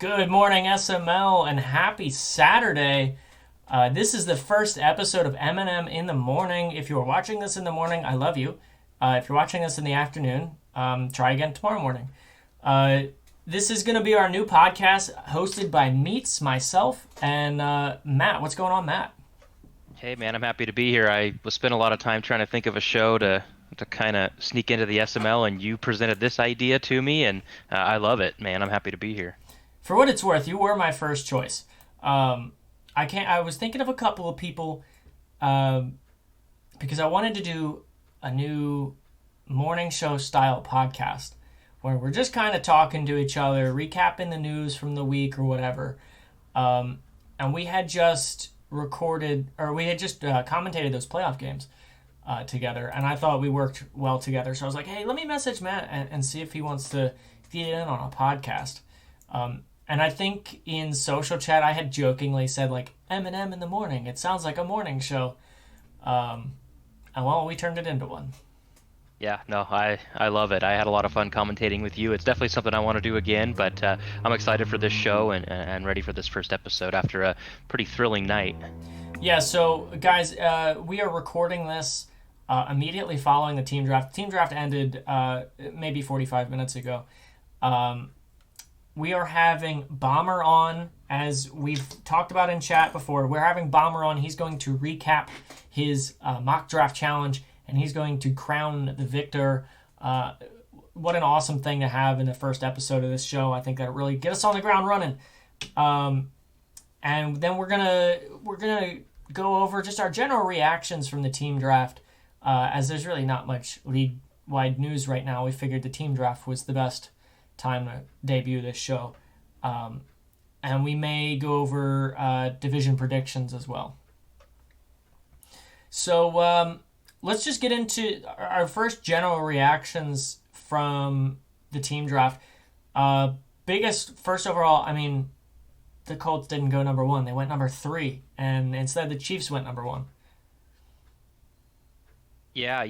Good morning, SML, and happy Saturday. This is the first episode of M&M in the morning. If you're watching this in the morning, I love you. If you're watching this in the afternoon, try again tomorrow morning. This is going to be our new podcast hosted by Meets, myself, and Matt. What's going on, Matt? Hey man, I'm happy to be here. I was spent a lot of time trying to think of a show to kind of sneak into the SML, and you presented this idea to me, and I love it, man. I'm happy to be here. For what it's worth, you were my first choice. I was thinking of a couple of people um, because I wanted to do a new morning show style podcast where we're just kind of talking to each other, recapping the news from the week or whatever. And we had just recorded, or we had just commentated those playoff games together, and I thought we worked well together. So I was like, hey, let me message Matt and see if he wants to get in on a podcast. And I think in social chat, I had jokingly said, like, Eminem in the morning. It sounds like a morning show. And well, we turned it into one. Yeah, no, I love it. I had a lot of fun commentating with you. It's definitely something I want to do again, but I'm excited for this show and ready for this first episode after a pretty thrilling night. Yeah, so, guys, we are recording this immediately following the team draft. The team draft ended maybe 45 minutes ago. We are having Bomber on, as we've talked about in chat before. We're having Bomber on. He's going to recap his mock draft challenge, and he's going to crown the victor. What an awesome thing to have in the first episode of this show. I think that really get us on the ground running. And then we're gonna go over just our general reactions from the team draft. As there's really not much league-wide news right now, we figured the team draft was the best time to debut this show. And we may go over division predictions as well. So let's just get into our first general reactions from the team draft. First overall, I mean, the Colts didn't go number one. They went number 3. And instead the Chiefs went number 1. Yeah,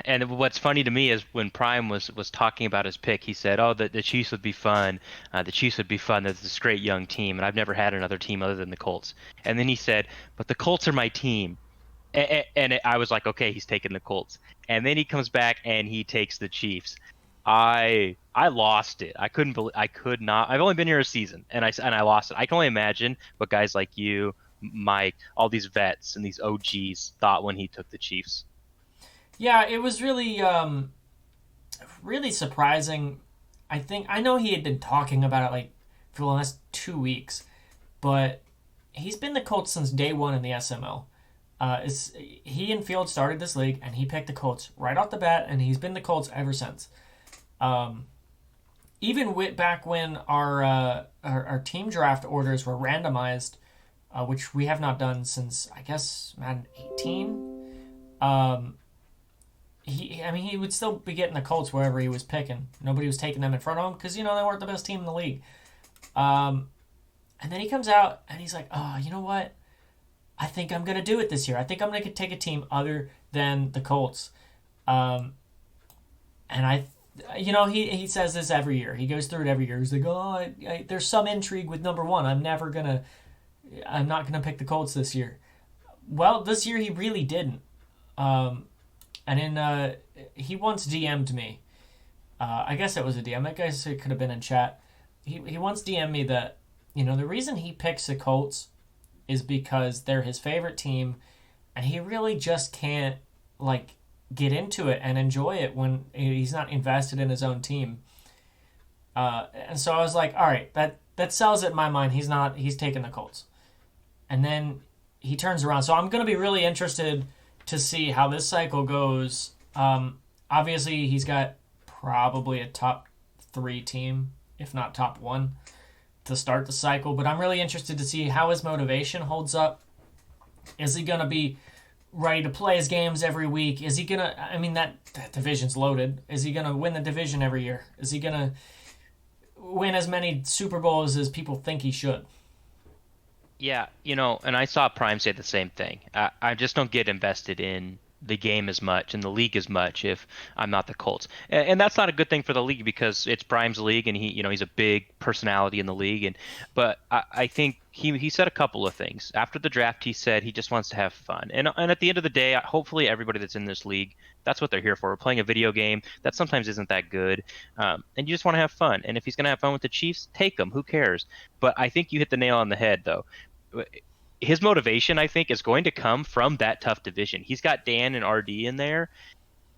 and what's funny to me is when Prime was talking about his pick, he said, "Oh, the Chiefs would be fun. The Chiefs would be fun. That's this great young team, and I've never had another team other than the Colts." And then he said, "But the Colts are my team." I was like, okay, he's taking the Colts. And then he comes back and he takes the Chiefs. I lost it. I could not. I've only been here a season, and I lost it. I can only imagine what guys like you, Mike, all these vets and these OGs thought when he took the Chiefs. Yeah, it was really, really surprising. I know he had been talking about it like for the last 2 weeks, but he's been the Colts since day one in the SML. He and Field started this league, and he picked the Colts right off the bat, and he's been the Colts ever since. Even back when our team draft orders were randomized, which we have not done since I guess Madden 18. He would still be getting the Colts wherever he was picking. Nobody was taking them in front of him because they weren't the best team in the league. And then he comes out and he's like, "Oh, you know what? I think I'm gonna do it this year. I think I'm gonna take a team other than the Colts." And he says this every year. He goes through it every year. He's like, "Oh, there's some intrigue with number 1. I'm not gonna pick the Colts this year." Well, this year he really didn't. He once DM'd me. I guess it was a DM. I guess it could have been in chat. He once DM'd me that the reason he picks the Colts is because they're his favorite team, and he really just can't get into it and enjoy it when he's not invested in his own team. And so I was like, all right, that sells it in my mind. He's taking the Colts. And then he turns around. So I'm going to be really interested to see how this cycle goes. Obviously, he's got probably a top 3 team, if not top 1, to start the cycle. But I'm really interested to see how his motivation holds up. Is he going to be ready to play his games every week? Is he going to... that division's loaded. Is he going to win the division every year? Is he going to win as many Super Bowls as people think he should? Yeah, and I saw Prime say the same thing. I just don't get invested in the game as much and the league as much if I'm not the Colts. And that's not a good thing for the league because it's Prime's league and he's a big personality in the league. But I think he said a couple of things. After the draft, he said he just wants to have fun. And at the end of the day, hopefully everybody that's in this league, that's what they're here for. We're playing a video game that sometimes isn't that good. And you just want to have fun. And if he's going to have fun with the Chiefs, take him. Who cares? But I think you hit the nail on the head, though. His motivation, I think, is going to come from that tough division. He's got Dan and RD in there.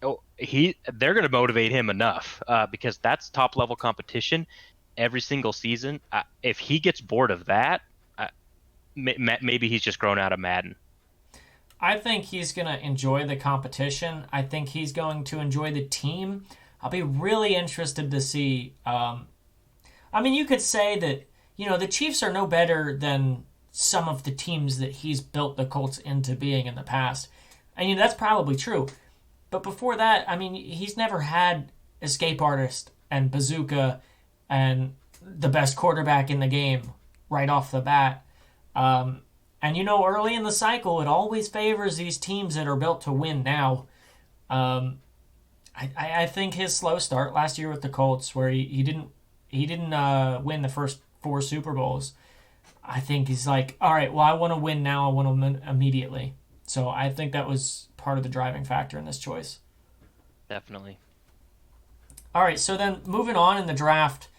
Oh, they're going to motivate him enough because that's top level competition every single season. If he gets bored of that, maybe he's just grown out of Madden. I think he's going to enjoy the competition. I think he's going to enjoy the team. I'll be really interested to see. I mean, you could say that, the Chiefs are no better than some of the teams that he's built the Colts into being in the past. And that's probably true. But before that, I mean, he's never had Escape Artist and Bazooka and the best quarterback in the game right off the bat. And early in the cycle, it always favors these teams that are built to win now. I think his slow start last year with the Colts, where he didn't win the first 4 Super Bowls, I think he's like, all right, well, I want to win now. I want to win immediately. So I think that was part of the driving factor in this choice. Definitely. All right, so then moving on in the draft,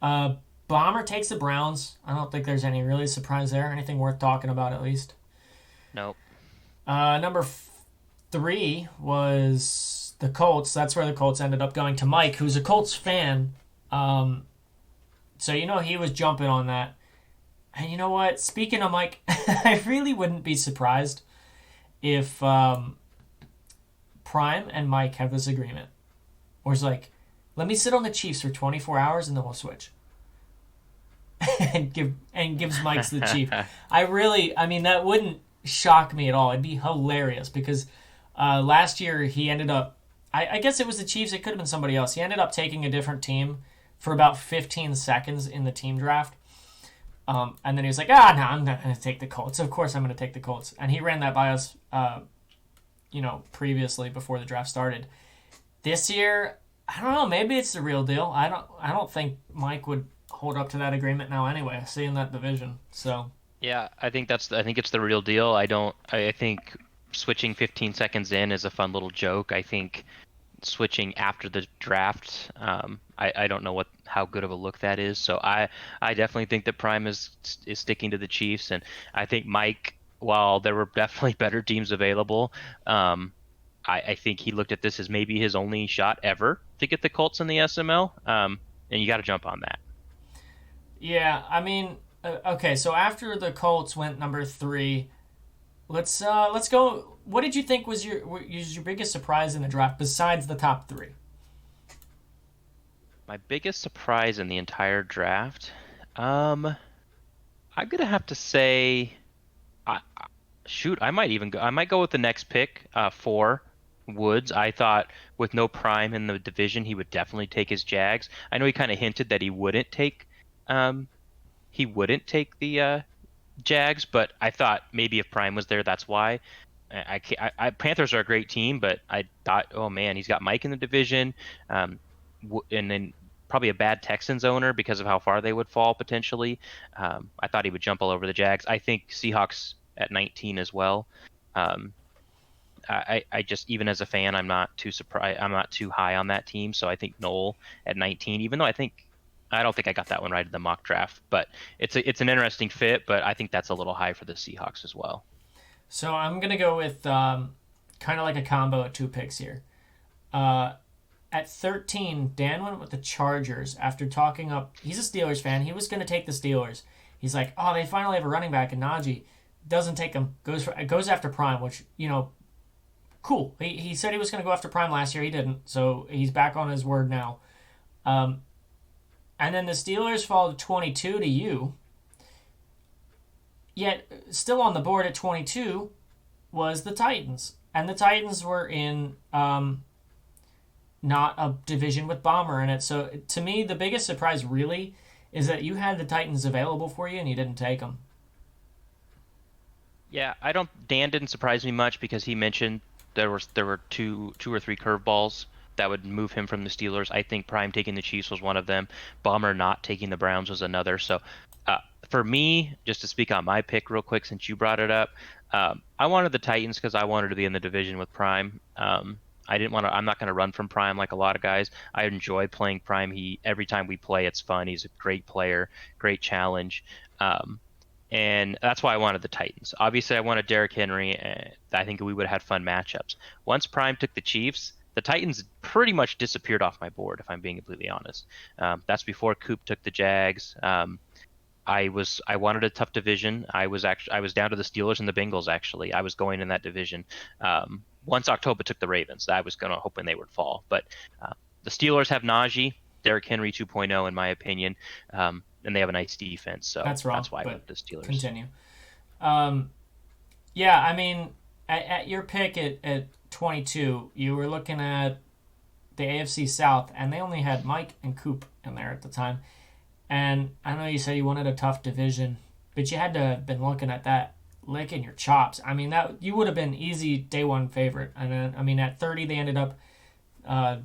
Bomber takes the Browns. I don't think there's any really surprise there. Anything worth talking about, at least. Nope. Number 3 was the Colts. That's where the Colts ended up going to Mike, who's a Colts fan. So he was jumping on that. And you know what? Speaking of Mike, I really wouldn't be surprised if Prime and Mike have this agreement. Where it's like, let me sit on the Chiefs for 24 hours and then we'll switch. and gives Mike's the Chief. That wouldn't shock me at all. It'd be hilarious because last year he ended up, I guess it was the Chiefs, it could have been somebody else. He ended up taking a different team for about 15 seconds in the team draft. And then he was like, no, I'm not going to take the Colts. Of course I'm going to take the Colts. And he ran that by us, previously before the draft started. This year, I don't know, maybe it's the real deal. I don't think Mike would hold up to that agreement now anyway, seeing that division. So yeah, I think it's the real deal. I think switching 15 seconds in is a fun little joke. I think switching after the draft, I don't know how good of a look that is. So I definitely think that Prime is sticking to the Chiefs, and I think Mike, while there were definitely better teams available, I think he looked at this as maybe his only shot ever to get the Colts in the SML, and you got to jump on that. Yeah, I mean, okay, so after the Colts went number 3, let's go. What did you think was your biggest surprise in the draft besides the top 3? My biggest surprise in the entire draft, I'm gonna have to say, I might go with the next pick, 4, Woods. I thought with no Prime in the division, he would definitely take his Jags. I know he kind of hinted that he wouldn't take the Jags, but I thought maybe if Prime was there, that's why. Panthers are a great team, but I thought, oh man, he's got Mike in the division, and then probably a bad Texans owner because of how far they would fall potentially. I thought he would jump all over the Jags. I think Seahawks at 19 as well. I just, even as a fan, I'm not too surprised. I'm not too high on that team, so I think Noel at 19, even though I don't think I got that one right in the mock draft, but it's an interesting fit, but I think that's a little high for the Seahawks as well. So I'm going to go with kind of like a combo of 2 picks here. At 13, Dan went with the Chargers after talking up. He's a Steelers fan. He was going to take the Steelers. He's like, oh, they finally have a running back in Najee. Doesn't take him. Goes after Prime, which, cool. He said he was going to go after Prime last year. He didn't, so he's back on his word now. And then the Steelers fall to 22 to you. Yet, still on the board at 22 was the Titans. And the Titans were in not a division with Bomber in it. So, to me, the biggest surprise really is that you had the Titans available for you and you didn't take them. Yeah, Dan didn't surprise me much because he mentioned There were two or three curveballs that would move him from the Steelers. I think Prime taking the Chiefs was one of them. Bomber not taking the Browns was another. So uh, for me, just to speak on my pick real quick, since you brought it up, I wanted the Titans because I wanted to be in the division with Prime. I didn't want to. I'm not going to run from Prime like a lot of guys. I enjoy playing Prime. Every time we play, it's fun. He's a great player, great challenge. Um, and that's why I wanted the Titans. Obviously, I wanted Derrick Henry, and I think we would have had fun matchups. Once Prime took the Chiefs, the Titans pretty much disappeared off my board, if I'm being completely honest. That's before Coop took the Jags. I wanted a tough division. I was down to the Steelers and the Bengals actually. I was going in that division. Once October took the Ravens, I was gonna hoping they would fall. But the Steelers have Najee, Derrick Henry 2.0 in my opinion, and they have a nice defense. So That's wrong, that's why I but went with the Steelers. continue. Um, yeah, I mean, at your pick at 22, you were looking at the AFC South, and they only had Mike and Coop in there at the time. And I know you said you wanted a tough division, but you had to have been looking at that licking your chops. I mean, that you would have been easy day one favorite. And then, I mean, at 30, they ended up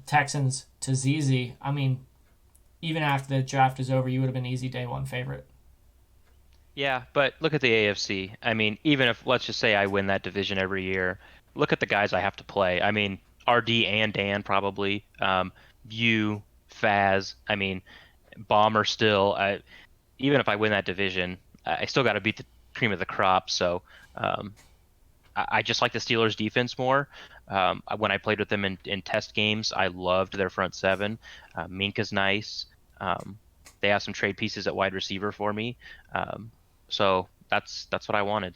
Texans to ZZ. I mean, even after the draft is over, you would have been easy day one favorite. Yeah, but look at the AFC. I mean, even if let's just say I win that division every year, look at the guys I have to play. I mean, RD and Dan probably. You, Faz. I mean, Bomber still. Even if I win that division, I still got to beat the cream of the crop. So um, I just like the Steelers' defense more. When I played with them in test games, I loved their front seven. Minka's nice. Um, they have some trade pieces at wide receiver for me. Um, so that's what I wanted.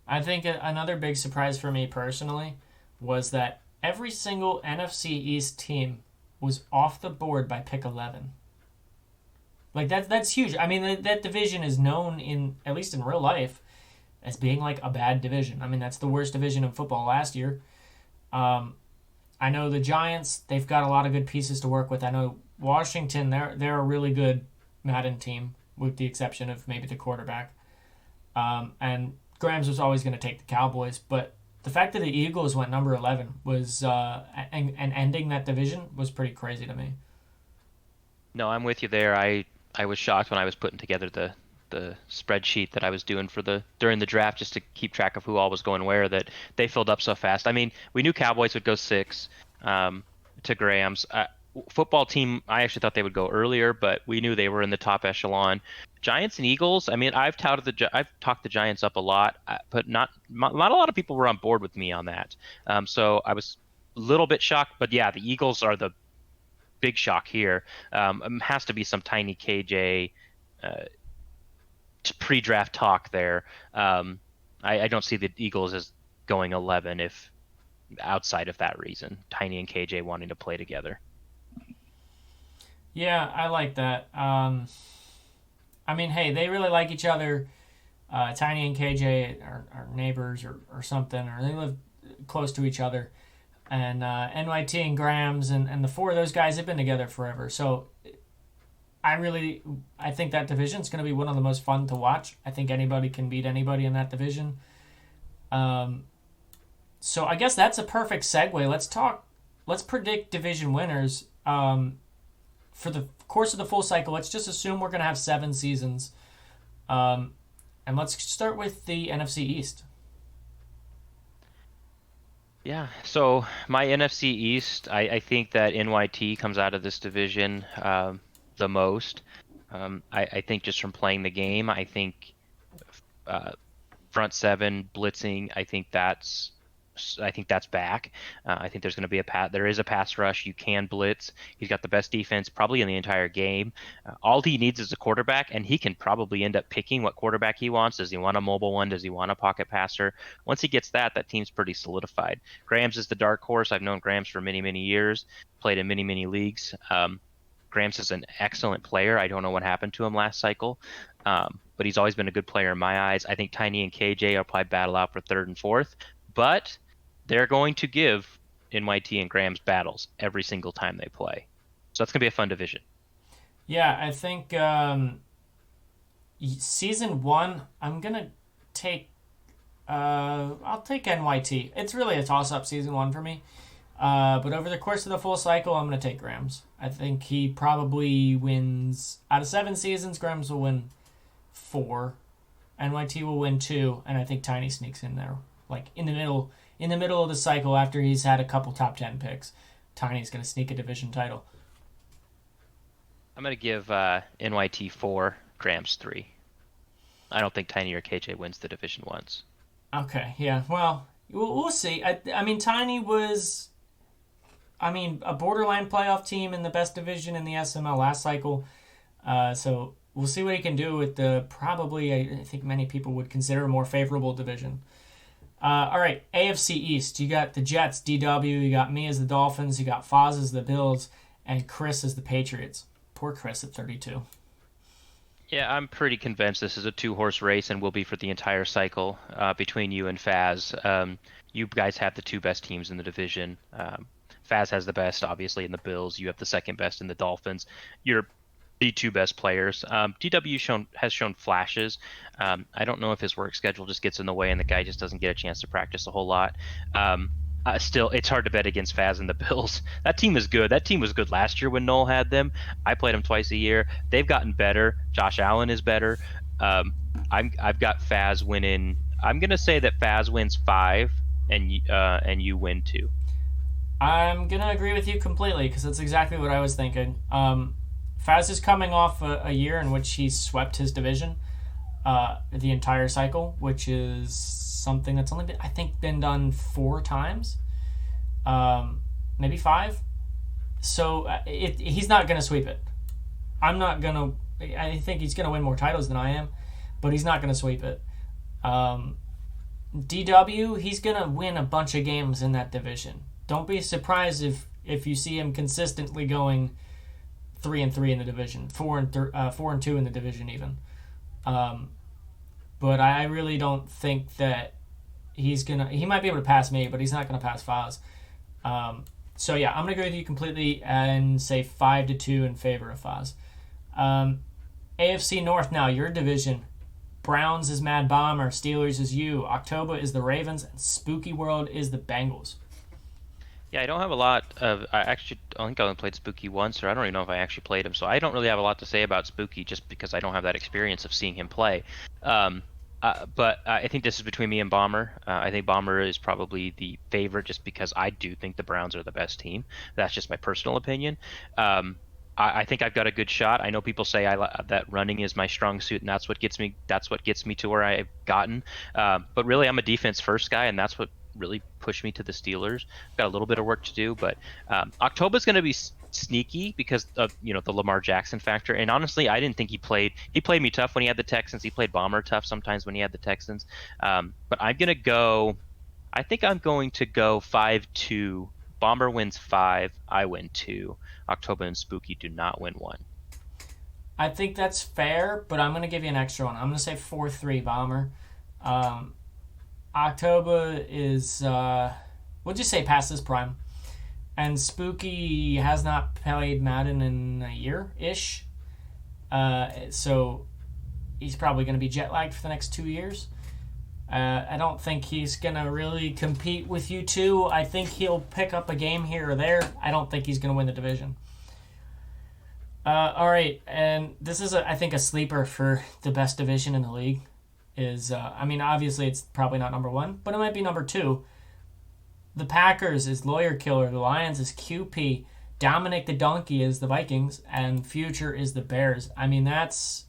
I think another big surprise for me personally was that every single NFC East team was off the board by pick 11. Like that's huge. I mean that division is known in at least in real life as being like a bad division. I mean that's the worst division in football last year. Um, I know the Giants, they've got a lot of good pieces to work with. I know Washington, they're a really good Madden team with the exception of maybe the quarterback. And Grams was always going to take the Cowboys, but the fact that the Eagles went number 11 was and ending that division was pretty crazy to me. No, I'm with you there. I was shocked when I was putting together the spreadsheet that I was doing for the during the draft just to keep track of who all was going where that they filled up so fast. I mean, we knew Cowboys would go six to Graham's. Football team, I actually thought they would go earlier, but we knew they were in the top echelon. Giants and Eagles. I mean, I've talked the Giants up a lot, but not a lot of people were on board with me on that. So I was a little bit shocked, but yeah, the Eagles are the big shock here. Has to be some tiny KJ pre-draft talk there. I don't see the Eagles as going 11 if outside of that reason, Tiny and KJ wanting to play together. Yeah, I like that. I mean, hey, they really like each other. Tiny and KJ are neighbors or something, or they live close to each other. And NYT and Grams and the four of those guys have been together forever. So I think that division is going to be one of the most fun to watch. I think anybody can beat anybody in that division. So I guess that's a perfect segue. Let's predict division winners. For the course of the full cycle, let's just assume we're going to have 7 seasons. And let's start with the NFC East. Yeah, so my NFC East, I think that NYT comes out of this division the most. I think just from playing the game, I think uh, front seven blitzing. I think that's back. I think there's going to be there is a pass rush. You can blitz. He's got the best defense probably in the entire game. All he needs is a quarterback, and he can probably end up picking what quarterback he wants. Does he want a mobile one? Does he want a pocket passer? Once he gets that team's pretty solidified. Grams is the dark horse. I've known Grams for many, many years. Played in many, many leagues. Grams is an excellent player. I don't know what happened to him last cycle, but he's always been a good player in my eyes. I think Tiny and KJ will probably battle out for third and fourth, but they're going to give NYT and Grams battles every single time they play. So that's going to be a fun division. Yeah, I think season 1, I'm going to take I'll take NYT. It's really a toss-up season one for me. But over the course of the full cycle, I'm going to take Grams. I think he probably wins out of 7 seasons. Grams will win 4. NYT will win 2, and I think Tiny sneaks in there, like in the middle of the cycle after he's had a couple top 10 picks. Tiny's going to sneak a division title. I'm gonna give NYT 4, Grams 3. I don't think Tiny or KJ wins the division once. Okay, yeah. Well, we'll see. I mean, Tiny was, I mean, a borderline playoff team in the best division in the SML last cycle. So we'll see what he can do with the probably, I think many people would consider a more favorable division. All right, AFC East. You got the Jets, DW. You got me as the Dolphins. You got Foz as the Bills, and Chris as the Patriots. Poor Chris at 32. Yeah, I'm pretty convinced this is a two-horse race and will be for the entire cycle between you and Faz. You guys have the two best teams in the division. Faz has the best, obviously, in the Bills. You have the second best in the Dolphins. You're the two best players. DW has shown flashes. I don't know if his work schedule just gets in the way and the guy just doesn't get a chance to practice a whole lot. Still, it's hard to bet against Faz and the Bills. That team is good. That team was good last year when Noel had them. I played them twice a year. They've gotten better. Josh Allen is better. I've got Faz winning. I'm gonna say that Faz wins 5 and you win 2. I'm gonna agree with you completely because that's exactly what I was thinking. Faz is coming off a year in which he swept his division the entire cycle, which is something that's only been, I think, been done 4 times, maybe 5. So he's not gonna sweep it. I'm not gonna. I think he's gonna win more titles than I am, but he's not gonna sweep it. DW, he's gonna win a bunch of games in that division. Don't be surprised if you see him consistently going 3-3 in the division, 4-2 in the division even. But I really don't think that he's gonna. He might be able to pass me, but he's not gonna pass Foz. So yeah, I'm gonna go with you completely and say 5-2 in favor of Foz. AFC North now, your division. Browns is Mad Bomber, Steelers is you, October is the Ravens, and Spooky World is the Bengals. Yeah, I don't have a lot of. I think I only played Spooky once, or I don't even know if I actually played him. So I don't really have a lot to say about Spooky, just because I don't have that experience of seeing him play. But I think this is between me and Bomber. I think Bomber is probably the favorite, just because I do think the Browns are the best team. That's just my personal opinion. I think I've got a good shot. I know people say that running is my strong suit, and that's what gets me. That's what gets me to where I've gotten. But really, I'm a defense first guy, and that's what really pushed me to the Steelers. Got a little bit of work to do, but October's going to be sneaky because of the Lamar Jackson factor. And honestly, I didn't think he played me tough when he had the Texans. He played Bomber tough sometimes when he had the Texans. But I think I'm going to go 5-2. Bomber wins 5, I win 2. October and Spooky do not win 1. I think that's fair, but I'm going to give you an extra one. I'm going to say 4-3 Bomber. October is, we'll just say past his prime. And Spooky has not played Madden in a year-ish. So he's probably going to be jet lagged for the next 2 years. I don't think he's going to really compete with you two. I think he'll pick up a game here or there. I don't think he's going to win the division. All right, and this is, I think, a sleeper for the best division in the league. Obviously it's probably not number 1, but it might be number 2. The Packers is Lawyer Killer, the Lions is QP, Dominic the Donkey is the Vikings, and Future is the Bears. That's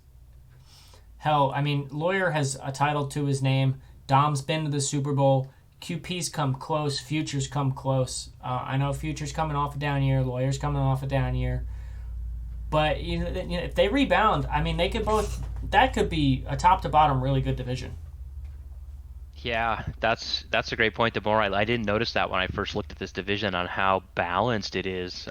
hell. Lawyer has a title to his name. Dom's been to the Super Bowl. QP's come close. Future's come close. I know Future's coming off a down year. Lawyer's coming off a down year. But if they rebound, they could both. That could be a top to bottom really good division. Yeah, that's a great point, Deborah. I didn't notice that when I first looked at this division on how balanced it is.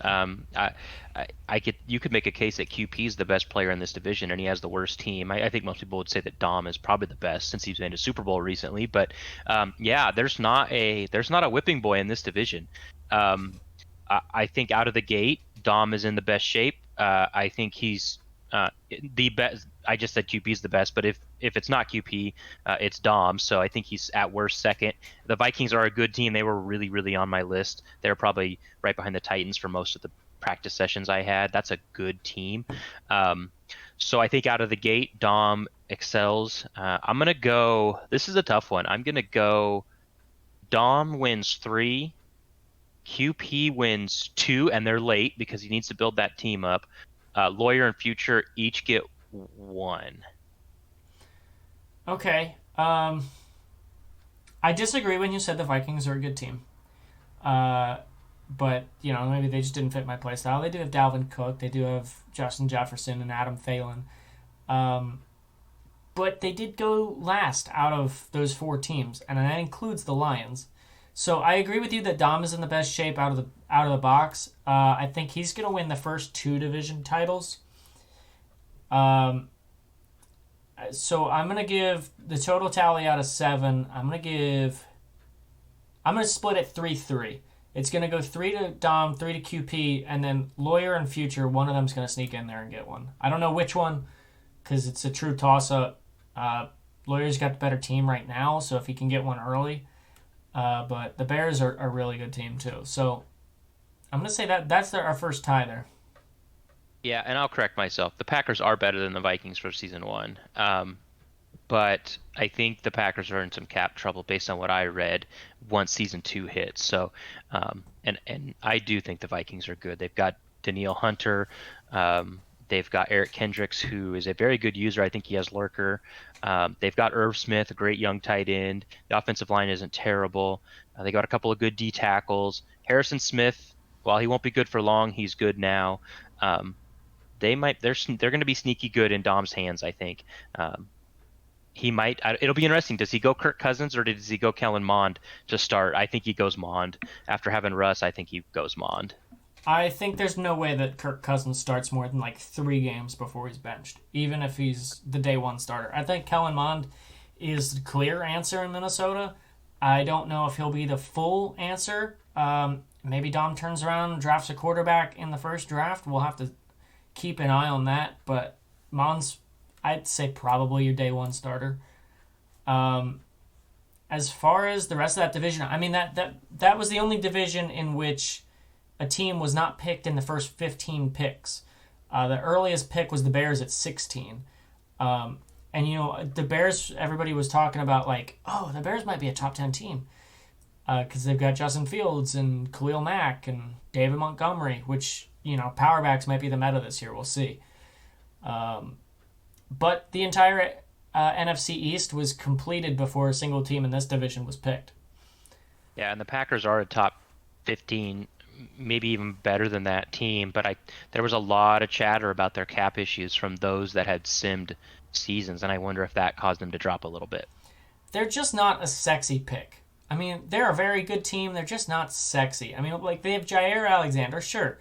You could make a case that QP is the best player in this division, and he has the worst team. I think most people would say that Dom is probably the best since he's been to Super Bowl recently. But there's not a whipping boy in this division. I think out of the gate, Dom is in the best shape. I think he's The best. I just said QP is the best, but if it's not QP, it's Dom. So I think he's at worst second. The Vikings are a good team. They were really, really on my list. They're probably right behind the Titans for most of the practice sessions I had. That's a good team. Um, so I think out of the gate, Dom excels. I'm gonna go. This is a tough one. I'm gonna go. Dom wins three. QP wins two, and they're late because he needs to build that team up. Lawyer and Future each get one. Okay. I disagree when you said the Vikings are a good team. Uh, but maybe they just didn't fit my play style. They do have Dalvin Cook. They do have Justin Jefferson and Adam Thielen. Um, but they did go last out of those four teams, and that includes the Lions. So I agree with you that Dom is in the best shape out of the box. I think he's going to win the first two division titles. Um, so I'm going to give the total tally out of seven. I'm going to split it 3-3. It's going to go 3 to Dom, 3 to QP, and then Lawyer and Future, one of them's going to sneak in there and get one. I don't know which one because it's a true toss up. Lawyer's got the better team right now, so if he can get one early. But the Bears are a really good team too. So I'm going to say that's our first tie there. Yeah, and I'll correct myself. The Packers are better than the Vikings for season one. But I think the Packers are in some cap trouble based on what I read once season two hits. So, and I do think the Vikings are good. They've got Danielle Hunter. They've got Eric Kendricks, who is a very good user. I think he has Lurker. They've got Irv Smith, a great young tight end. The offensive line isn't terrible. They got a couple of good D tackles. Harrison Smith, while he won't be good for long, he's good now. They're going to be sneaky good in Dom's hands, I think. He might. It'll be interesting. Does he go Kirk Cousins or does he go Kellen Mond to start? I think he goes Mond. After having Russ, I think he goes Mond. I think there's no way that Kirk Cousins starts more than like 3 games before he's benched, even if he's the day one starter. I think Kellen Mond is the clear answer in Minnesota. I don't know if he'll be the full answer. Maybe Dom turns around and drafts a quarterback in the first draft. We'll have to keep an eye on that. But Mond's, I'd say, probably your day one starter. As far as the rest of that division, I mean that was the only division in which a team was not picked in the first 15 picks. The earliest pick was the Bears at 16. And the Bears, everybody was talking about like, oh, the Bears might be a top 10 team because they've got Justin Fields and Khalil Mack and David Montgomery, which, power backs might be the meta this year. We'll see. But the entire NFC East was completed before a single team in this division was picked. Yeah, and the Packers are a top 15, maybe even better than that team. But there was a lot of chatter about their cap issues from those that had simmed seasons, and I wonder if that caused them to drop a little bit. They're just not a sexy pick. I mean, they're a very good team. They're just not sexy. I mean, like, they have Jair Alexander, sure.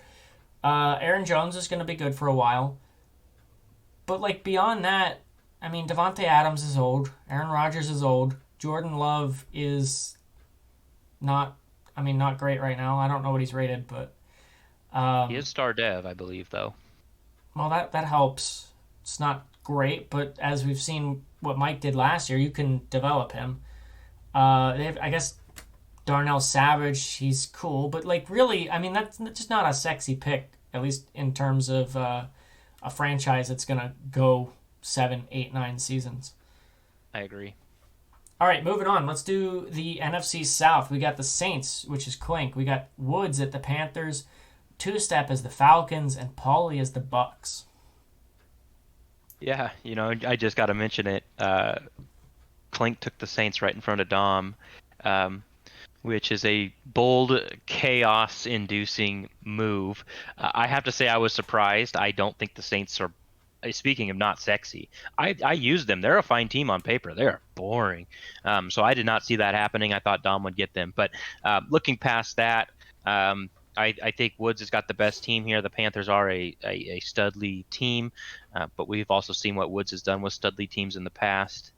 Aaron Jones is going to be good for a while. But, like, beyond that, I mean, Devontae Adams is old. Aaron Rodgers is old. Jordan Love is not great right now. I don't know what he's rated, but He is star dev, I believe, though. well, that helps. It's not great, but as we've seen what Mike did last year, you can develop him. I guess Darnell Savage, he's cool, but like really, I mean that's just not a sexy pick, at least in terms of a franchise that's gonna go 7, 8, 9 seasons. I agree. All right, moving on. Let's do the NFC South. We got the Saints, which is Clink. We got Woods at the Panthers, Two Step as the Falcons, and Paulie as the Bucks. Yeah, I just got to mention it. Clink took the Saints right in front of Dom, um, which is a bold, chaos-inducing move. I have to say I was surprised. I don't think the Saints are, speaking of not sexy, I use them. They're a fine team on paper. They're boring. So I did not see that happening. I thought Dom would get them. But looking past that, I think Woods has got the best team here. The Panthers are a studly team, but we've also seen what Woods has done with studly teams in the past.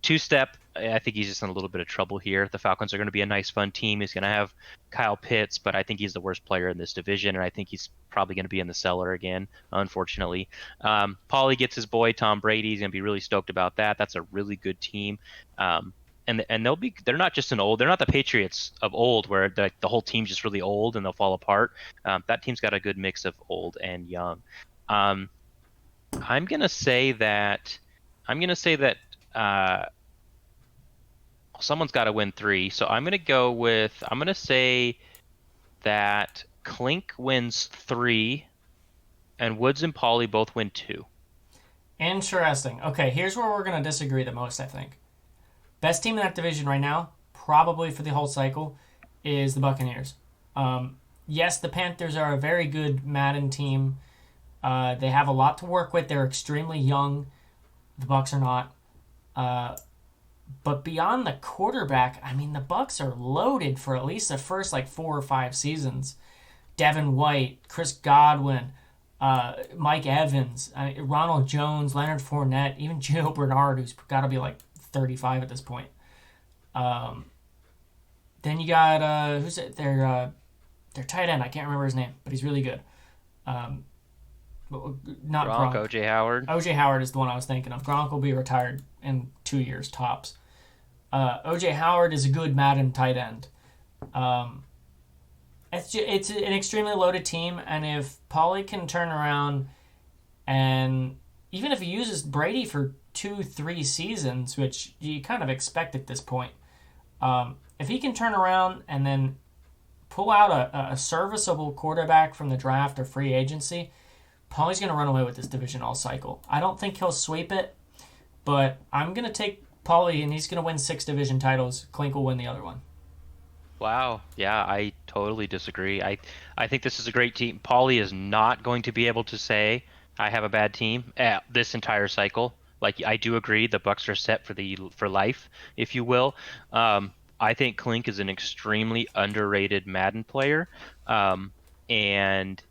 two-step. I think he's just in a little bit of trouble here. The Falcons are going to be a nice, fun team. He's going to have Kyle Pitts, but I think he's the worst player in this division, and I think he's probably going to be in the cellar again, unfortunately. Paulie gets his boy Tom Brady. He's going to be really stoked about that. That's a really good team. And they're not just they're not the Patriots of old where the whole team's just really old and they'll fall apart. That team's got a good mix of old and young. I'm gonna say that someone's got to win 3. So I'm gonna say that Clink wins 3 and Woods and Paulie both win 2. Interesting. Okay, here's where we're going to disagree the most, I think. Best team in that division right now, probably for the whole cycle, is the Buccaneers. Yes, the Panthers are a very good Madden team. They have a lot to work with. They're extremely young. The Bucs are not. But beyond the quarterback, I mean, the Bucs are loaded for at least the first 4 or 5 seasons. Devin White, Chris Godwin, Mike Evans, Ronald Jones, Leonard Fournette, even Gio Bernard, who's got to be 35 at this point. Then you got who's it? Their tight end. I can't remember his name, but he's really good. Not Gronk. OJ Howard. OJ Howard is the one I was thinking of. Gronk will be retired in 2 years tops. OJ Howard is a good Madden tight end. It's an extremely loaded team, and if Paulie can turn around, and even if he uses Brady for 2-3 seasons, which you kind of expect at this point, if he can turn around and then pull out a serviceable quarterback from the draft or free agency, Paulie's going to run away with this division all cycle. I don't think he'll sweep it, but I'm going to take Paulie, and he's going to win 6 division titles. Clink will win the other one. Wow. Yeah, I totally disagree. I think this is a great team. Paulie is not going to be able to say, I have a bad team this entire cycle. I do agree, the Bucs are set for life, if you will. I think Clink is an extremely underrated Madden player, and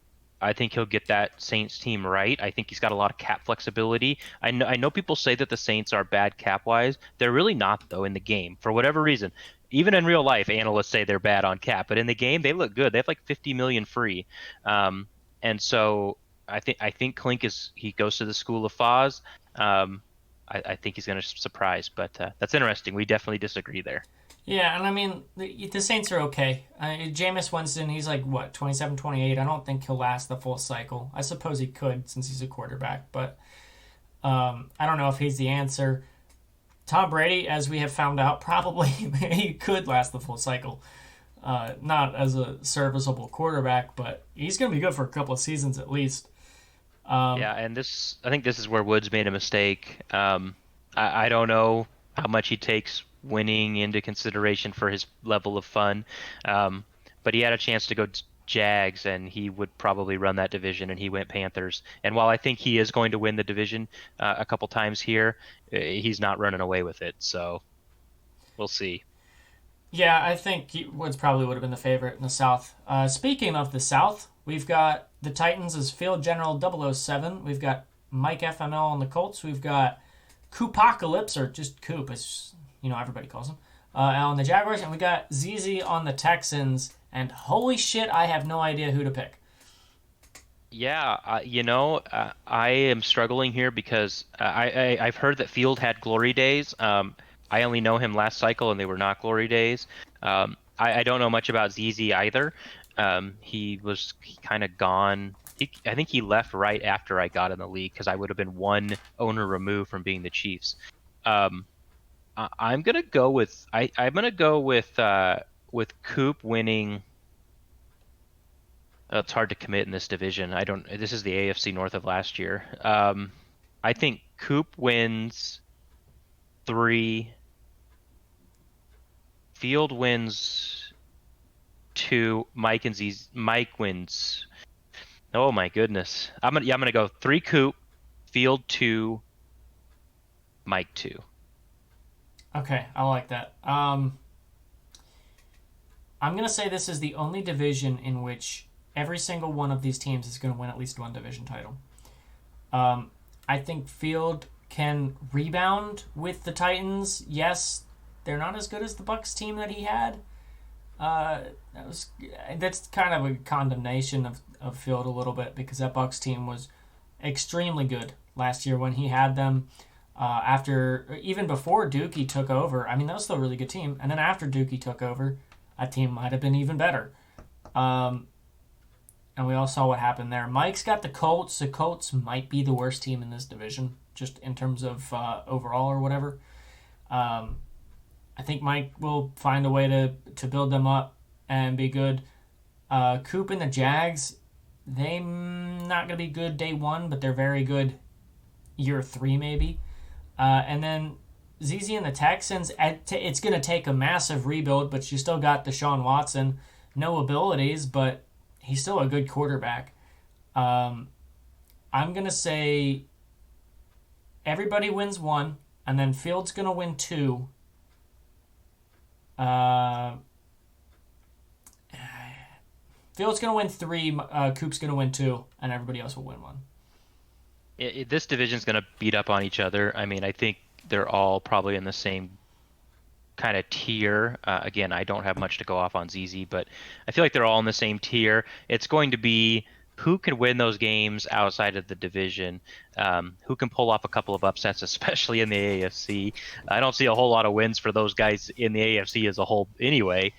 I think he'll get that Saints team right. I think he's got a lot of cap flexibility. I know people say that the Saints are bad cap-wise. They're really not, though, in the game, for whatever reason. Even in real life, analysts say they're bad on cap, but in the game, they look good. They have $50 million free, and so I think Clink he goes to the school of Foz. I think he's going to surprise, but that's interesting. We definitely disagree there. Yeah, and I mean, the Saints are okay. Jameis Winston, he's 27, 28. I don't think he'll last the full cycle. I suppose he could since he's a quarterback, but I don't know if he's the answer. Tom Brady, as we have found out, probably he could last the full cycle. Not as a serviceable quarterback, but he's going to be good for a couple of seasons at least. Yeah, and I think this is where Woods made a mistake. I don't know how much he takes winning into consideration for his level of fun, but he had a chance to go Jags, and he would probably run that division, and he went Panthers. And while I think he is going to win the division a couple times here, he's not running away with it. So we'll see. Yeah, I think Woods probably would have been the favorite in the South. Speaking of the South, we've got the Titans as Field General 007. We've got Mike FML on the Colts. We've got Coopocalypse, or just Coop, as everybody calls him, on the Jaguars. And we got ZZ on the Texans. And holy shit, I have no idea who to pick. Yeah, I am struggling here because I've heard that Field had glory days. I only know him last cycle, and they were not glory days. I don't know much about ZZ either. He kind of gone. I think he left right after I got in the league because I would have been one owner removed from being the Chiefs. I'm gonna go with with Coop winning. It's hard to commit in this division. This is the AFC North of last year. I think Coop wins 3. Field wins 2. Mike wins. Oh my goodness. I'm gonna go 3 Coop, Field 2, Mike 2. Okay, I like that. I'm gonna say this is the only division in which every single one of these teams is going to win at least one division title. I think Field can rebound with the Titans. Yes, they're not as good as the Bucks team that he had. Uh, that's kind of a condemnation of Field a little bit, because that Bucks team was extremely good last year when he had them. Even before Dookie took over, I mean, that was still a really good team. And then after Dookie took over, that team might have been even better. And we all saw what happened there. Mike's got the Colts. The Colts might be the worst team in this division, just in terms of overall or whatever. I think Mike will find a way to build them up and be good. Coop and the Jags, they're not going to be good day one, but they're very good year three maybe. And then ZZ and the Texans, it's going to take a massive rebuild, but you still got Deshaun Watson. No abilities, but he's still a good quarterback. I'm going to say everybody wins one, and then Fields going to win two. Fields going to win three, Coop's going to win two, and everybody else will win one. This division's going to beat up on each other. I mean, I think they're all probably in the same kind of tier. Again, I don't have much to go off on ZZ, but I feel like they're all in the same tier. It's going to be who can win those games outside of the division, who can pull off a couple of upsets, especially in the AFC. I don't see a whole lot of wins for those guys in the AFC as a whole anyway.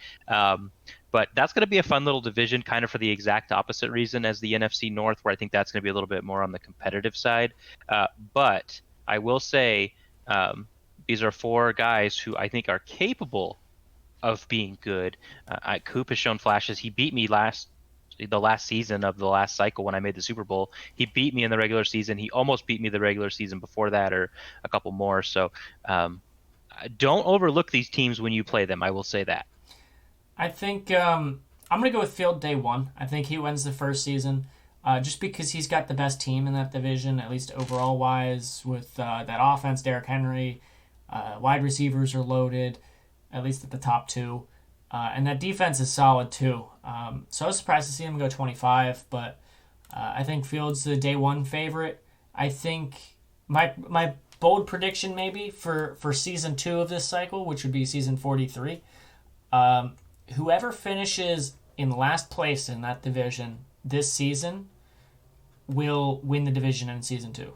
But that's going to be a fun little division, kind of for the exact opposite reason as the NFC North, where I think that's going to be a little bit more on the competitive side. But I will say these are four guys who I think are capable of being good. Coop has shown flashes. He beat me the last season of the last cycle when I made the Super Bowl. He beat me in the regular season. He almost beat me the regular season before that, or a couple more. So don't overlook these teams when you play them. I will say that. I think I'm going to go with Field day one. I think he wins the first season just because he's got the best team in that division, at least overall wise, with that offense. Derrick Henry, wide receivers are loaded, at least at the top two. And that defense is solid too. So I was surprised to see him go 25, but I think Fields the day one favorite. I think my bold prediction maybe for season 2 of this cycle, which would be season 43, whoever finishes in last place in that division this season will win the division in season 2.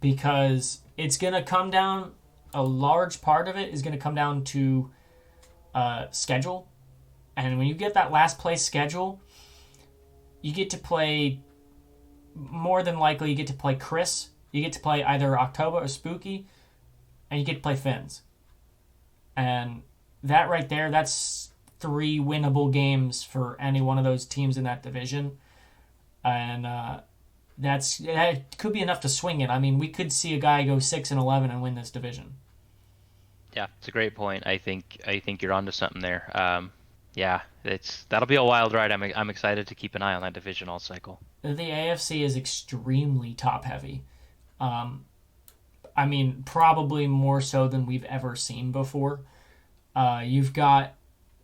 Because it's going to come down, a large part of it is going to come down to schedule. And when you get that last place schedule, you get to play, more than likely, you get to play Chris. You get to play either October or Spooky, and you get to play Finns. And that right there, that's 3 winnable games for any one of those teams in that division. And that could be enough to swing it. I mean, we could see a guy go 6-11 and win this division. Yeah, it's a great point. I think you're onto something there. Yeah, that'll be a wild ride. I'm excited to keep an eye on that division all cycle. The AFC is extremely top heavy. I mean, probably more so than we've ever seen before. You've got,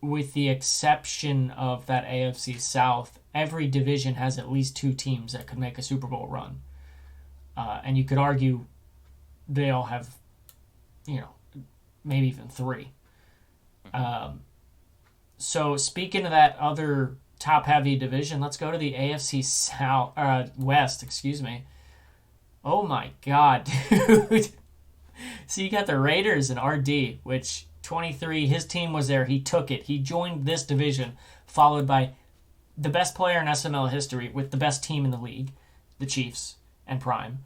with the exception of that AFC South, every division has at least 2 teams that could make a Super Bowl run. And you could argue they all have, maybe even 3. So speaking of that other top-heavy division, let's go to the AFC South, West, excuse me. Oh my God, dude. So you got the Raiders and RD, which 23, his team was there. He took it. He joined this division, followed by the best player in SML history with the best team in the league, the Chiefs and Prime.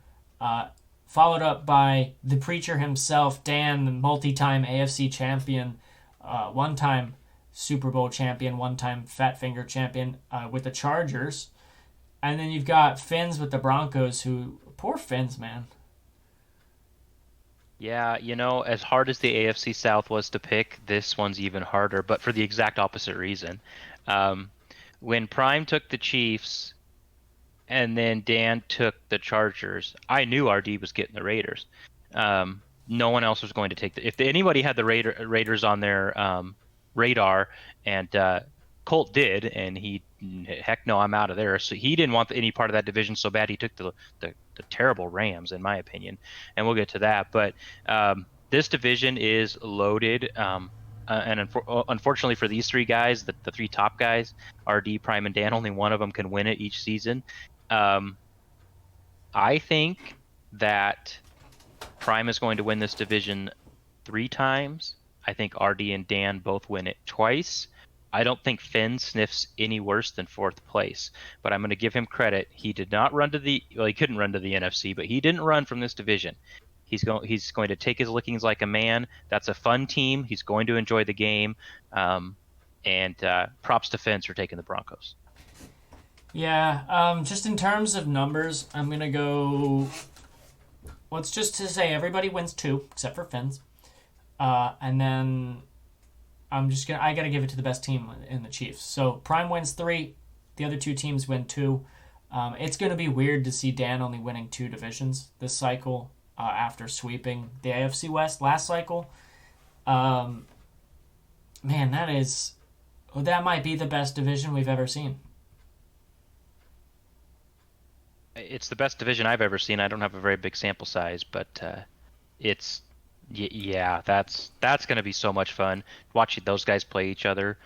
Followed up by the preacher himself, Dan, the multi-time AFC champion, one-time Super Bowl champion, one-time Fat Finger champion with the Chargers. And then you've got Finns with the Broncos, who, poor Finns, man. Yeah, as hard as the AFC South was to pick, this one's even harder, but for the exact opposite reason. When Prime took the Chiefs and then Dan took the Chargers, I knew RD was getting the Raiders. No one else was going to take if anybody had the Raiders on their radar and Colt did, and heck no, I'm out of there. So he didn't want any part of that division so bad he took the terrible Rams, in my opinion, and we'll get to that. But this division is loaded, unfortunately for these three guys, the three top guys, RD, Prime, and Dan, only one of them can win it each season. I think that Prime is going to win this division 3 times. I think RD and Dan both win it twice. I don't think Finn sniffs any worse than 4th place, but I'm going to give him credit. He did not run to he couldn't run to the NFC, but he didn't run from this division. He's going to take his lickings like a man. That's a fun team. He's going to enjoy the game. And props to Finn for taking the Broncos. Yeah, just in terms of numbers, I'm going to go. Let's just to say everybody wins 2, except for Finn's. And then I got to give it to the best team in the Chiefs. So Prime wins 3, the other 2 teams win 2. It's going to be weird to see Dan only winning 2 divisions this cycle after sweeping the AFC West last cycle. Man, that might be the best division we've ever seen. It's the best division I've ever seen. I don't have a very big sample size, but it's yeah, that's going to be so much fun watching those guys play each other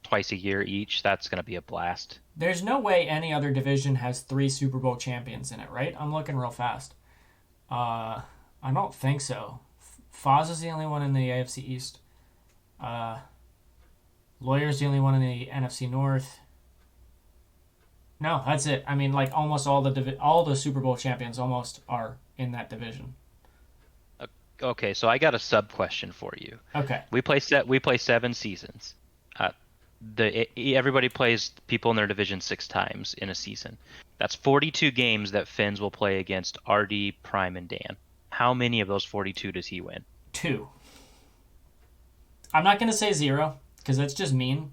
twice a year each. That's going to be a blast. There's no way any other division has 3 Super Bowl champions in it, right? I'm looking real fast. I don't think so. Foz is the only one in the AFC East. Lawyer's the only one in the NFC North. No, that's it. I mean, like almost all the Super Bowl champions almost are in that division. Okay, so I got a sub question for you. Okay. We play 7 seasons. Everybody plays people in their division 6 times in a season. That's 42 games that Finns will play against RD, Prime, and Dan. How many of those 42 does he win? 2. I'm not going to say 0 because that's just mean.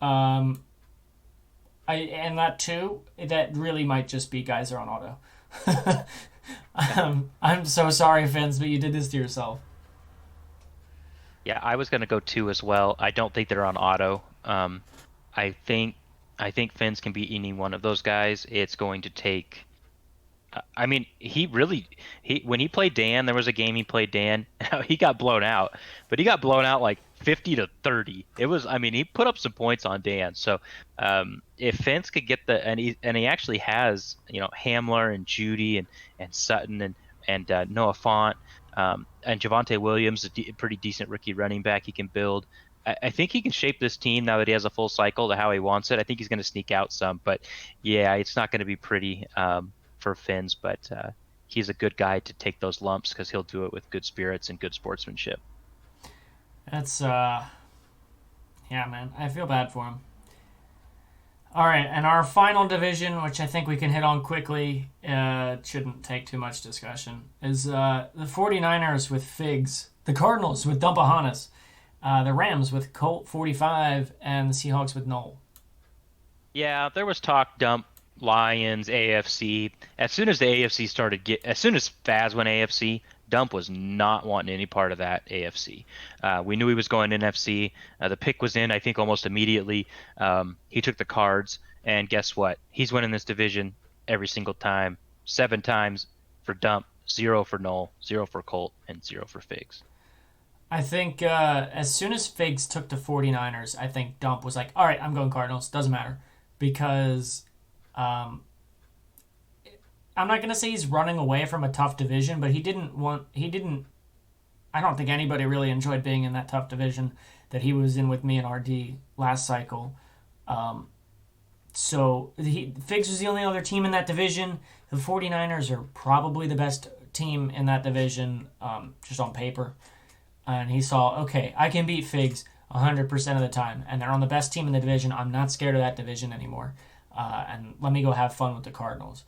And that 2, that really might just be guys are on auto. I'm so sorry, Finns, but you did this to yourself. Yeah, I was going to go 2 as well. I don't think they're on auto. I think Finns can beat any one of those guys. It's going to take. I mean, when he played Dan, there was a game he played Dan. He got blown out, but he got blown out like 50-30. It was. I mean, he put up some points on Dan. So if Finns could get and he actually has Hamler and Judy and Sutton and Noah Fant. And Javonte Williams, a pretty decent rookie running back he can build. I think he can shape this team now that he has a full cycle to how he wants it. I think he's going to sneak out some, but yeah, it's not going to be pretty for Finns, but he's a good guy to take those lumps because he'll do it with good spirits and good sportsmanship. That's, yeah, man, I feel bad for him. All right, and our final division, which I think we can hit on quickly, shouldn't take too much discussion, is the 49ers with Figs, the Cardinals with Dumpahanas, the Rams with Colt 45, and the Seahawks with Noel. Yeah, there was talk dump Lions, AFC. As soon as the AFC as soon as Faz went AFC, Dump was not wanting any part of that AFC. We knew he was going NFC. The pick was in, I think, almost immediately. He took the Cards, and guess what? He's winning this division every single time. 7 times for Dump, 0 for Noel, 0 for Colt, and 0 for Figs. I think as soon as Figs took the 49ers, I think Dump was like, all right, I'm going Cardinals. Doesn't matter. Because I'm not going to say he's running away from a tough division, but I don't think anybody really enjoyed being in that tough division that he was in with me and RD last cycle. So Figs was the only other team in that division. The 49ers are probably the best team in that division, just on paper. And he saw, okay, I can beat Figs 100% of the time, and they're on the best team in the division. I'm not scared of that division anymore. And let me go have fun with the Cardinals.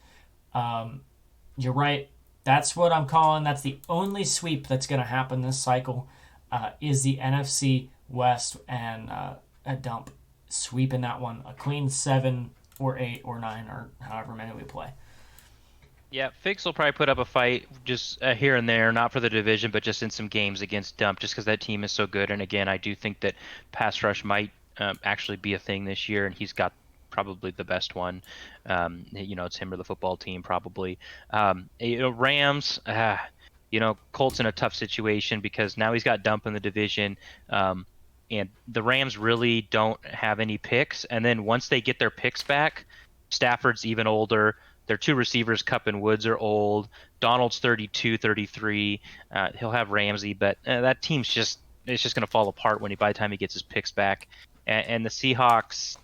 You're right. That's what I'm calling. That's the only sweep that's going to happen this cycle is the NFC West and a Dump sweeping that one. A clean 7 or 8 or 9 or however many we play. Yeah, Figs will probably put up a fight just here and there, not for the division, but just in some games against Dump, just because that team is so good. And again, I do think that pass rush might actually be a thing this year, and he's got probably the best one. It's him or the football team probably. Rams. Colts in a tough situation because now he's got Dump in the division. And the Rams really don't have any picks. And then once they get their picks back, Stafford's even older. Their two receivers, Cup and Woods, are old. Donald's 32, 33. He'll have Ramsey, but that team's just it's just going to fall apart by the time he gets his picks back. And the Seahawks,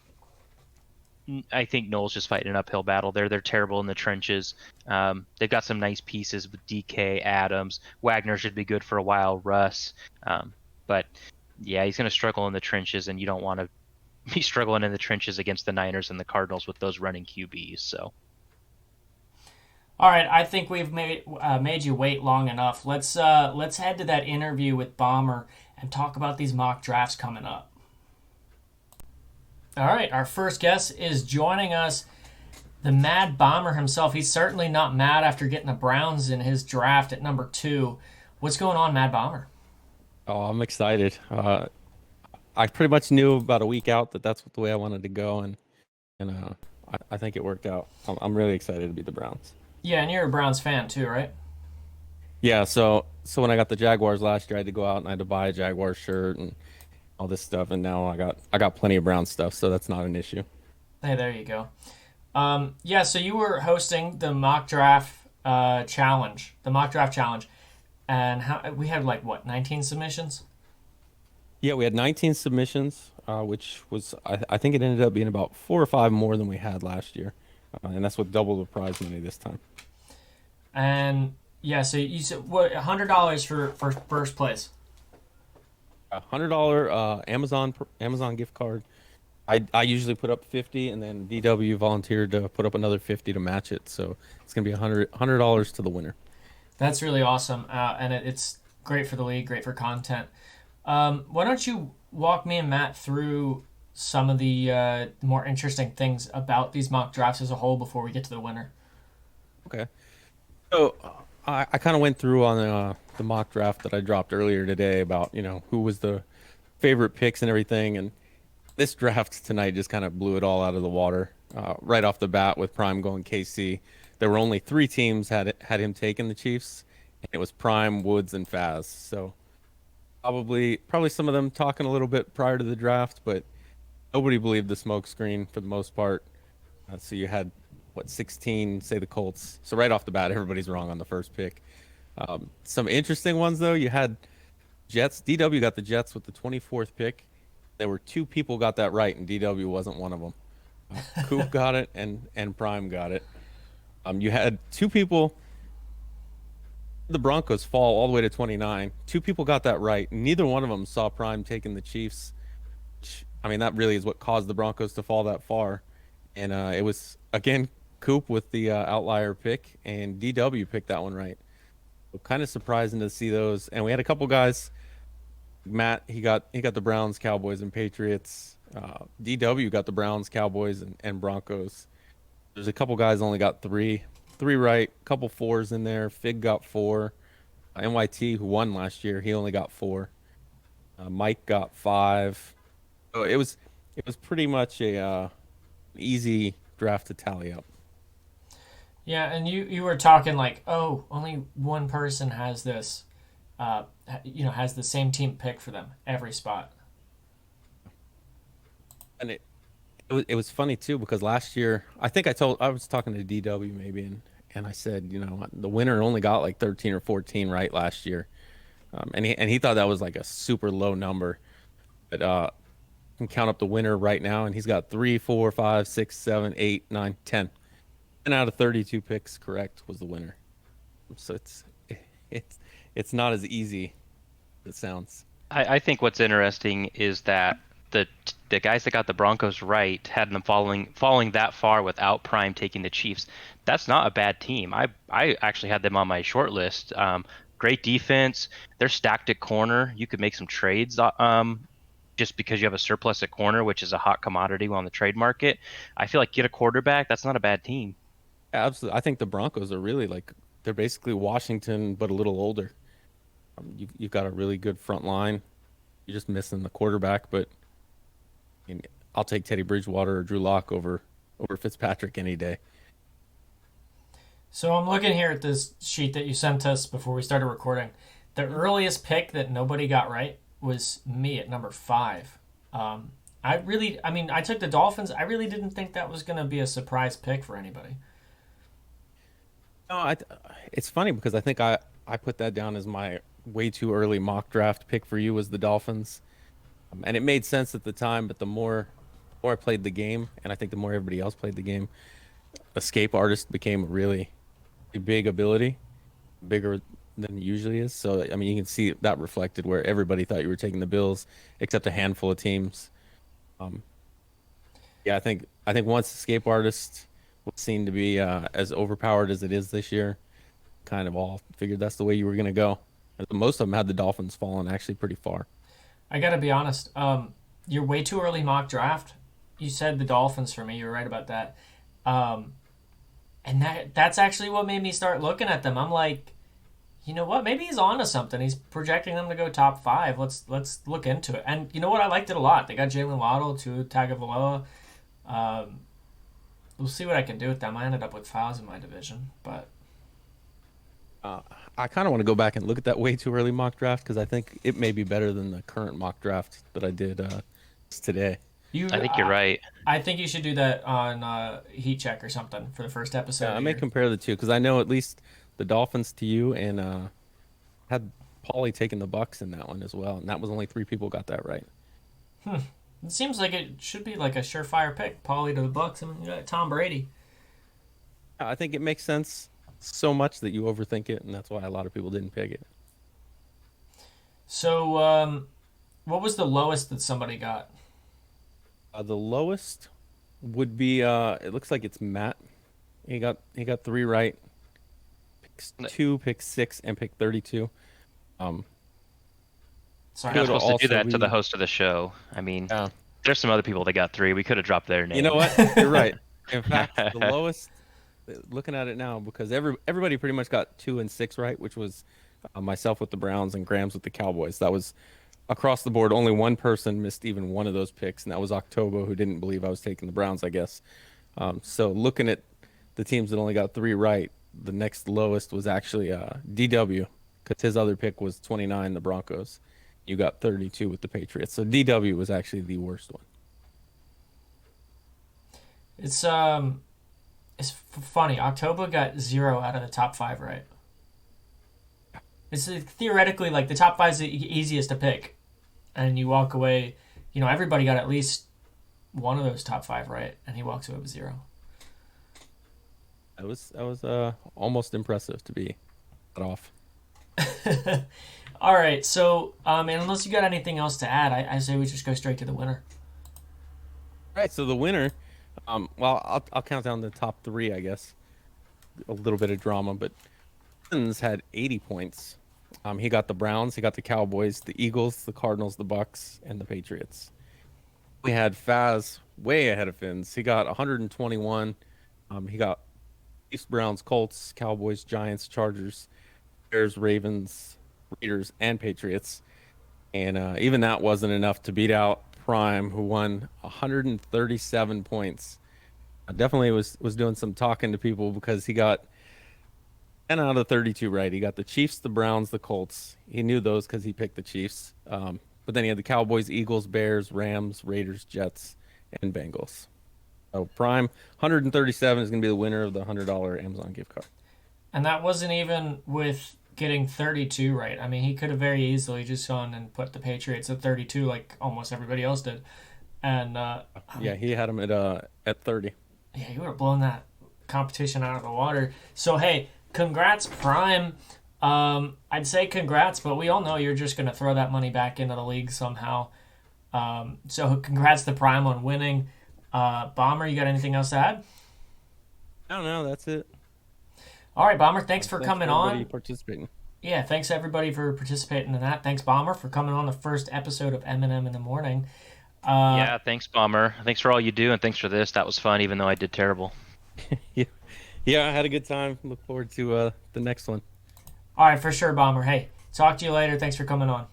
I think Noel's just fighting an uphill battle there. They're terrible in the trenches. They've got some nice pieces with DK, Adams. Wagner should be good for a while. Russ, but yeah, he's going to struggle in the trenches, and you don't want to be struggling in the trenches against the Niners and the Cardinals with those running QBs. So. All right, I think we've made you wait long enough. Let's head to that interview with Bomber and talk about these mock drafts coming up. All right, our first guest is joining us, the Mad Bomber himself. He's certainly not mad after getting the Browns in his draft at number 2. What's going on, Mad Bomber? Oh, I'm excited. I pretty much knew about a week out that that's the way I wanted to go, and I think it worked out. I'm really excited to be the Browns. Yeah, and you're a Browns fan too, right? Yeah, so when I got the Jaguars last year, I had to go out and I had to buy a Jaguar shirt and all this stuff, and now I got plenty of Brown stuff, so that's not an issue. Hey, there you go. Yeah, so you were hosting the mock draft challenge, and we had 19 submissions. Yeah, we had 19 submissions, which was I think it ended up being about 4 or 5 more than we had last year, and that's with double the prize money this time. And yeah, so you said what, $100 for first place. $100 Amazon gift card. I usually put up 50, and then DW volunteered to put up another 50 to match it. So it's gonna be $100 to the winner. That's really awesome, and it's great for the league, great for content. Why don't you walk me and Matt through some of the more interesting things about these mock drafts as a whole before we get to the winner? Okay. So I kind of went through on the mock draft that I dropped earlier today about who was the favorite picks and everything, and this draft tonight just kind of blew it all out of the water right off the bat with Prime going KC. There were only 3 teams had him taking the Chiefs, and it was Prime, Woods, and Faz. So probably some of them talking a little bit prior to the draft, but nobody believed the smoke screen for the most part. So you had 16 say the Colts. So right off the bat, everybody's wrong on the first pick. Some interesting ones though. You had Jets. DW got the Jets with the 24th pick. There were 2 people got that right, and DW wasn't one of them. Coop got it, and Prime got it. You had 2 people. The Broncos fall all the way to 29. 2 people got that right. Neither one of them saw Prime taking the Chiefs. I mean, that really is what caused the Broncos to fall that far. And it was, again, Coop with the outlier pick, and DW picked that one right. So kind of surprising to see those. And we had a couple guys. Matt, he got the Browns, Cowboys, and Patriots. DW got the Browns, Cowboys, and Broncos. There's a couple guys only got three right, couple 4s in there. Fig got 4. NYT, who won last year, he only got 4. Mike got 5. So it was pretty much a easy draft to tally up. Yeah, and you were talking only one person has this, has the same team pick for them every spot. And it was funny too because last year I think I was talking to DW maybe and I said the winner only got like 13 or 14 right last year, and he thought that was like a super low number, but can count up the winner right now, and he's got 3, 4, 5, 6, 7, 8, 9, 10. 10 out of 32 picks correct was the winner. So it's not as easy as it sounds. I think what's interesting is that the guys that got the Broncos right had them falling that far without Prime taking the Chiefs. That's not a bad team. I actually had them on my short list. Great defense. They're stacked at corner. You could make some trades just because you have a surplus at corner, which is a hot commodity on the trade market. I feel like get a quarterback. That's not a bad team. Absolutely. I think the Broncos are really they're basically Washington, but a little older. You've got a really good front line. You're just missing the quarterback, but I mean, I'll take Teddy Bridgewater or Drew Lock over Fitzpatrick any day. So I'm looking here at this sheet that you sent us before we started recording. The earliest pick that nobody got right was me at number 5. I took the Dolphins. I really didn't think that was going to be a surprise pick for anybody. No, it's funny because I think I put that down as my way too early mock draft pick for you was the Dolphins. And it made sense at the time, but the more I played the game, and I think the more everybody else played the game, escape artist became a really big ability, bigger than it usually is. So I mean, you can see that reflected where everybody thought you were taking the Bills, except a handful of teams. Um, yeah, I think once escape artist was seen to be as overpowered as it is this year, kind of all figured that's the way you were going to go. And most of them had the Dolphins falling actually pretty far. I got to be honest. You're way too early mock draft. You said the Dolphins for me. You were right about that. And that's actually what made me start looking at them. I'm like, you know what? Maybe he's on to something. He's projecting them to go top 5. Let's look into it. And you know what? I liked it a lot. They got Jalen Waddle, Tua Tagovailoa. We'll see what I can do with them. I ended up with fouls in my division, but Uh, I kind of want to go back and look at that way too early mock draft because I think it may be better than the current mock draft that I did today. I think you're right. I think you should do that on Heat Check or something for the first episode. Yeah, I may compare the two because I know at least the Dolphins to you and had Paulie taking the Bucks in that one as well, and that was only 3 people got that right. It seems like it should be like a surefire pick. Paulie to the Bucks. I mean, you got Tom Brady. I think it makes sense so much that you overthink it, and that's why a lot of people didn't pick it. So, what was the lowest that somebody got? The lowest would be it looks like it's Matt. He got 3 right. Picks 2, pick 6, and pick 32. Sorry, You're not Could supposed to do also that to the be- host of the show. I mean, Yeah. there's some other people that got 3. We could have dropped their name. You know what? You're right. In fact, the lowest. Looking at it now, because everybody pretty much got 2 and 6 right, which was myself with the Browns and Grams with the Cowboys. That was across the board. Only one person missed even one of those picks, and that was Octobo, who didn't believe I was taking the Browns, I guess. So looking at the teams that only got 3 right, the next lowest was actually DW, because his other pick was 29, the Broncos. You got 32 with the Patriots. So DW was actually the worst one. It's funny. October got 0 out of the top 5 right. It's theoretically like the top 5 is the easiest to pick, and you walk away. You know, everybody got at least one of those top 5 right, and he walks away with 0. That was almost impressive to be cut off. All right, so and unless you got anything else to add, I say we just go straight to the winner. All right, so the winner, well, I'll count down the top 3, I guess. A little bit of drama, but Evans had 80 points. He got the Browns, he got the Cowboys, the Eagles, the Cardinals, the Bucks, and the Patriots. We had Faz way ahead of Fins. He got 121. He got Chiefs, Browns, Colts, Cowboys, Giants, Chargers, Bears, Ravens, Raiders, and Patriots. And even that wasn't enough to beat out Prime, who won 137 points. Definitely was doing some talking to people because he got 10 out of 32 right. He got the Chiefs, the Browns, the Colts. He knew those because he picked the Chiefs. But then he had the Cowboys, Eagles, Bears, Rams, Raiders, Jets, and Bengals. So Prime 137 is going to be the winner of the $100 Amazon gift card. And that wasn't even with getting 32 right. I mean, he could have very easily just gone and put the Patriots at 32 like almost everybody else did. And Yeah, he had him at 30. yeah, you would have blown that competition out of the water. So, hey, congrats, Prime. I'd say congrats, but we all know you're just going to throw that money back into the league somehow. So congrats to Prime on winning. Bomber, you got anything else to add? I don't know. That's it. All right, Bomber, thanks for coming on. Participating. Yeah, thanks everybody for participating in that. Thanks, Bomber, for coming on the first episode of M&M in the Morning. Yeah, thanks, Bomber. Thanks for all you do, and thanks for this. That was fun, even though I did terrible. Yeah, I had a good time. Look forward to the next one. All right, for sure, Bomber. Hey, talk to you later. Thanks for coming on.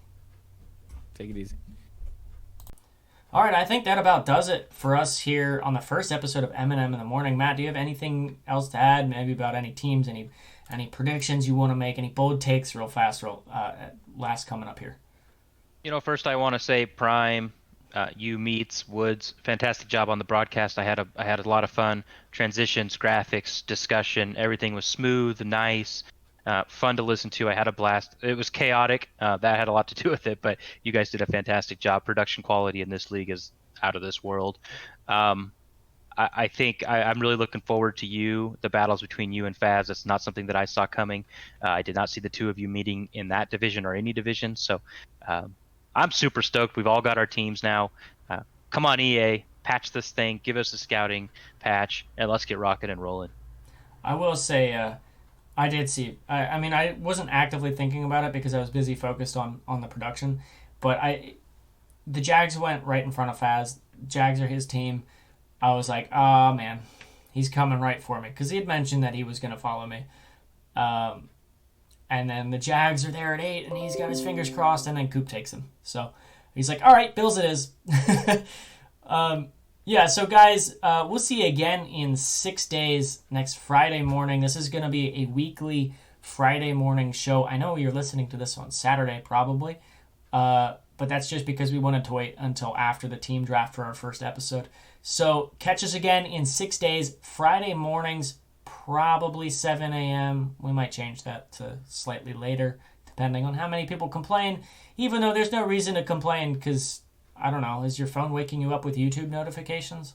Take it easy. All right, I think that about does it for us here on the first episode of M&M in the Morning. Matt, do you have anything else to add? Maybe about any teams, any predictions you want to make, any bold takes real fast, last coming up here? First I want to say Prime, you Meets Woods, fantastic job on the broadcast. I had a lot of fun. Transitions, graphics, discussion, everything was smooth, nice. Fun to listen to. I had a blast. It was chaotic. That had a lot to do with it, but you guys did a fantastic job. Production quality in this league is out of this world. I think I'm really looking forward to the battles between you and Faz. It's not something that I saw coming. I did not see the two of you meeting in that division or any division. So I'm super stoked. We've all got our teams now. Come on, EA, patch this thing. Give us a scouting patch, and let's get rocking and rolling. I will say, I did see. I mean, I wasn't actively thinking about it because I was busy focused on the production. But the Jags went right in front of Faz. Jags are his team. I was like, oh man, he's coming right for me because he had mentioned that he was going to follow me. And then the Jags are there at 8, and he's got his fingers crossed, and then Coop takes him. So he's like, all right, Bills it is. Yeah, so guys, we'll see you again in 6 days next Friday morning. This is going to be a weekly Friday morning show. I know you're listening to this on Saturday probably, but that's just because we wanted to wait until after the team draft for our first episode. So catch us again in 6 days, Friday mornings, probably 7 a.m. We might change that to slightly later, depending on how many people complain, even though there's no reason to complain because, I don't know, is your phone waking you up with YouTube notifications?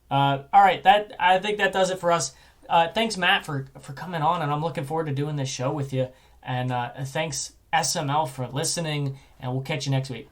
All right, I think that does it for us. Thanks, Matt, for coming on, and I'm looking forward to doing this show with you. And thanks, SML, for listening, and we'll catch you next week.